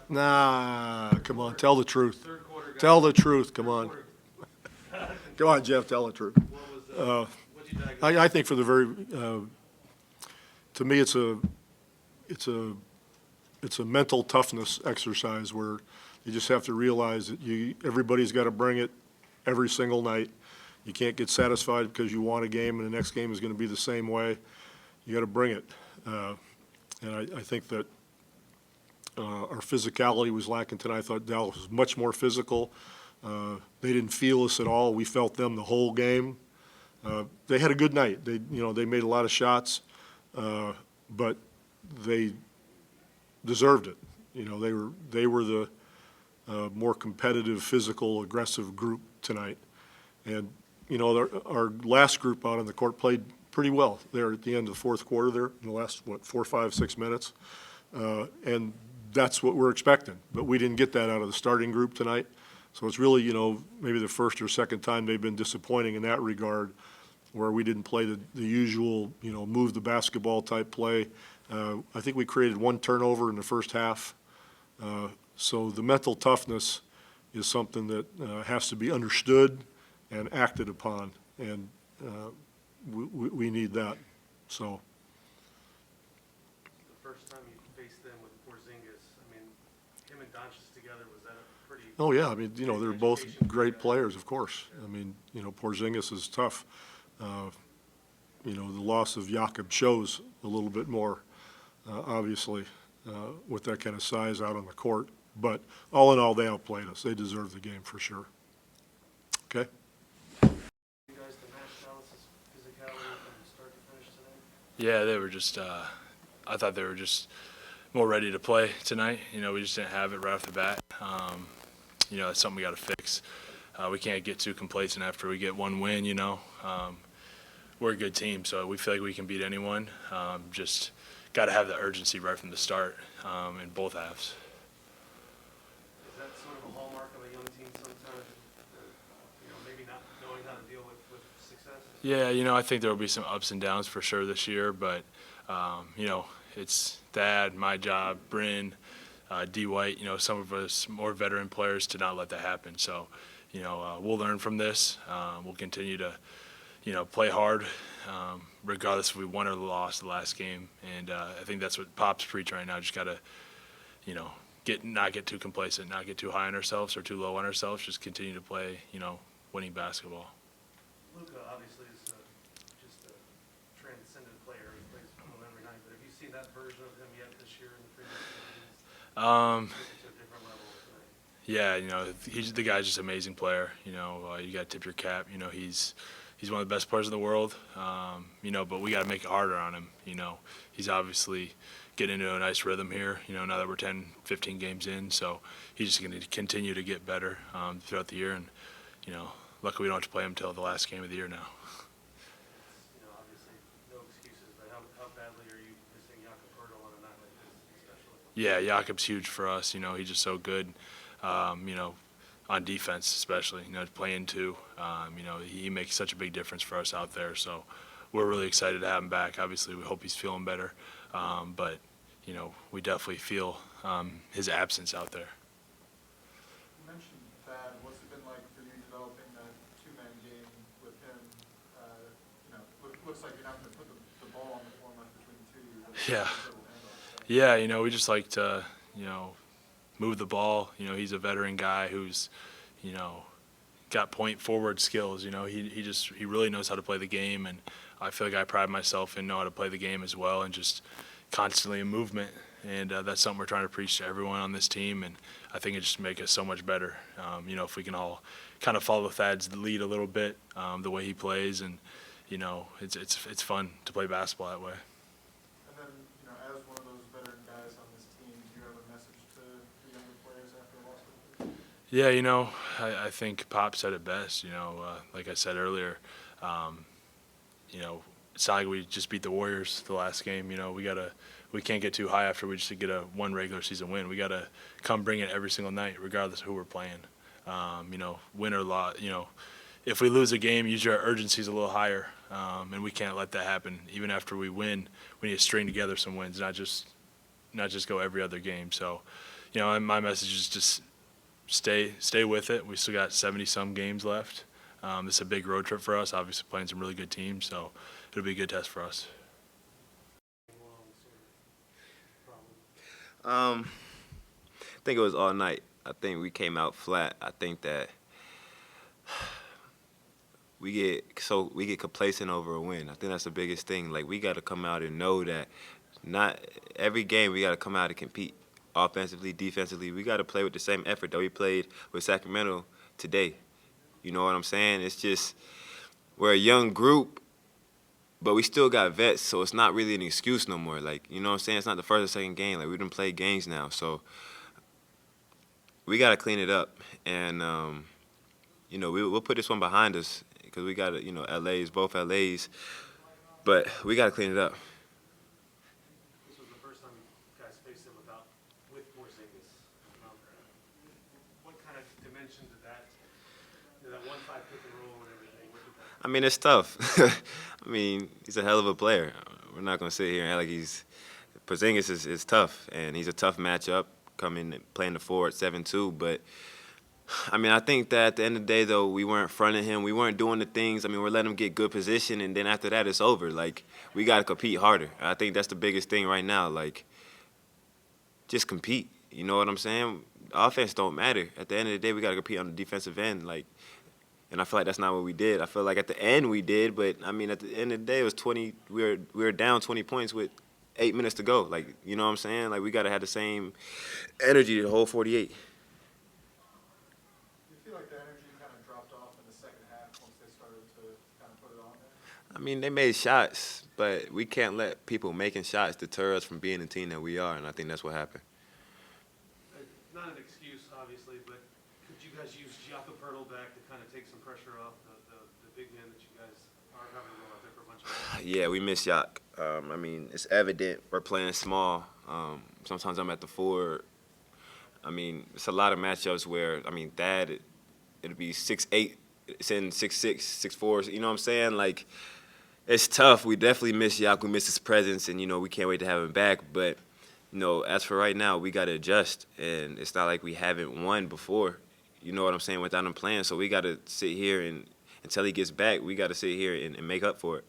Nah, come on, tell the truth. Third quarter guy. Tell the truth, come on. Come on, Jeff, tell the truth. What'd you diagnose? I think for the very, to me, it's a mental toughness exercise where you just have to realize that everybody's got to bring it every single night. You can't get satisfied because you won a game and the next game is going to be the same way. You got to bring it. And I think that our physicality was lacking tonight. I thought Dallas was much more physical. They didn't feel us at all. We felt them the whole game. They had a good night. They made a lot of shots, but they deserved it. They were the more competitive, physical, aggressive group tonight. And our last group out on the court played pretty well there at the end of the fourth quarter there in the last 4, 5, 6 minutes, and that's what we're expecting. But we didn't get that out of the starting group tonight. So it's really, maybe the first or second time they've been disappointing in that regard, where we didn't play the usual, move the basketball type play. I think we created one turnover in the first half. So the mental toughness is something that has to be understood and acted upon, and we need that. So. The first time you faced them with Porzingis, I mean, him and Doncic together, was that a pretty? Oh yeah, I mean, they're both great players, of course. I mean, Porzingis is tough. The loss of Jakob shows a little bit more, obviously, with that kind of size out on the court. But all in all, they outplayed us. They deserve the game for sure. Okay. You guys to match Dallas's physicality from start to finish today? Yeah, they were just. I thought they were just more ready to play tonight. We just didn't have it right off the bat. That's something we got to fix. We can't get too complacent after we get one win. We're a good team, so we feel like we can beat anyone. Just got to have the urgency right from the start in both halves. Is that sort of a hallmark of a young team sometimes? Maybe not knowing how to deal with success? Yeah, I think there will be some ups and downs for sure this year, but it's Thad, my job, Bryn, D. White, some of us more veteran players to not let that happen. So, we'll learn from this. We'll continue to, play hard, regardless if we won or lost the last game. And I think that's what Pop's preach right now. Just got to, not get too complacent, not get too high on ourselves or too low on ourselves. Just continue to play, winning basketball. Luka obviously is just a transcendent player. He plays well every night. But have you seen that version of him yet this year in the previous seasons? To a different level tonight. Yeah, the guy's just an amazing player. You got to tip your cap. He's one of the best players in the world. But we got to make it harder on him. He's obviously getting into a nice rhythm here. Now that we're 10, 15 games in, so he's just going to continue to get better throughout the year. And luckily we don't have to play him until the last game of the year now. Obviously no excuses. But how badly are you missing Jakob Poeltl on a night like this, especially? Yeah, Jakob's huge for us. He's just so good. On defense especially, playing two. He makes such a big difference for us out there. So we're really excited to have him back. Obviously, we hope he's feeling better. But we definitely feel his absence out there. You mentioned Thad. What's it been like for you developing that two-man game with him? Looks like you're not going to put the ball on the floor much between the two of you. Yeah. Yeah, we just like to, move the ball. He's a veteran guy who's, got point forward skills. He really knows how to play the game, and I feel like I pride myself in know how to play the game as well, and just constantly in movement. And that's something we're trying to preach to everyone on this team, and I think it just make us so much better. If we can all kind of follow Thad's lead a little bit, the way he plays, and it's fun to play basketball that way. And then, as one of those veteran guys on this team, do you have a message to the younger players after a loss like this? Yeah, I think Pop said it best. Like I said earlier, it's not like we just beat the Warriors the last game. We can't get too high after we just get one regular season win. We got to come bring it every single night, regardless of who we're playing. Win or loss. If we lose a game, usually our urgency is a little higher, and we can't let that happen. Even after we win, we need to string together some wins, not just go every other game. So, you know, and my message is just stay with it. We still got 70-some games left. This is a big road trip for us, obviously playing some really good teams, so it'll be a good test for us. I think it was all night. I think we came out flat. I think that we get complacent over a win. I think that's the biggest thing. Like, we got to come out and know that not every game we got to come out and compete offensively, defensively. We got to play with the same effort that we played with Sacramento today. You know what I'm saying? It's just we're a young group, but we still got vets, so it's not really an excuse no more. Like, you know what I'm saying? It's not the first or second game. Like, we done played games now, so we got to clean it up. And, you know, we'll put this one behind us because we got to, you know, both LAs, but we got to clean it up. This was the first time you guys faced him with Porzingis. What kind of dimension did that 1-5 pick and roll and everything? What did that? I mean, it's tough. I mean, he's a hell of a player. We're not going to sit here and act like Porzingis is tough, and he's a tough matchup coming and playing the 4 at 7-2, but I mean, I think that at the end of the day, though, we weren't fronting him. We weren't doing the things. I mean, we're letting him get good position, and then after that, it's over. Like, we got to compete harder. I think that's the biggest thing right now. Like, just compete. You know what I'm saying? Offense don't matter. At the end of the day, we got to compete on the defensive end. Like, and I feel like that's not what we did. I feel like at the end we did, but I mean, at the end of the day, it was 20. We were down 20 points with 8 minutes to go. Like, you know what I'm saying? Like, we got to have the same energy the whole 48. I mean, they made shots, but we can't let people making shots deter us from being the team that we are, and I think that's what happened. Not an excuse, obviously, but could you guys use Jakob Poeltl back to kind of take some pressure off the big man that you guys are having to go out there for a bunch of games? Yeah, we miss Yak. I mean, it's evident we're playing small. Sometimes I'm at the 4. I mean, it's a lot of matchups where, I mean, it'll be 6'8", it's in 6'6", 6'4", you know what I'm saying? Like, it's tough. We definitely miss Yak. We miss his presence, and, you know, we can't wait to have him back. But, you know, as for right now, we got to adjust, and it's not like we haven't won before, you know what I'm saying, without him playing. So we got to sit here and until he gets back, we got to sit here and make up for it.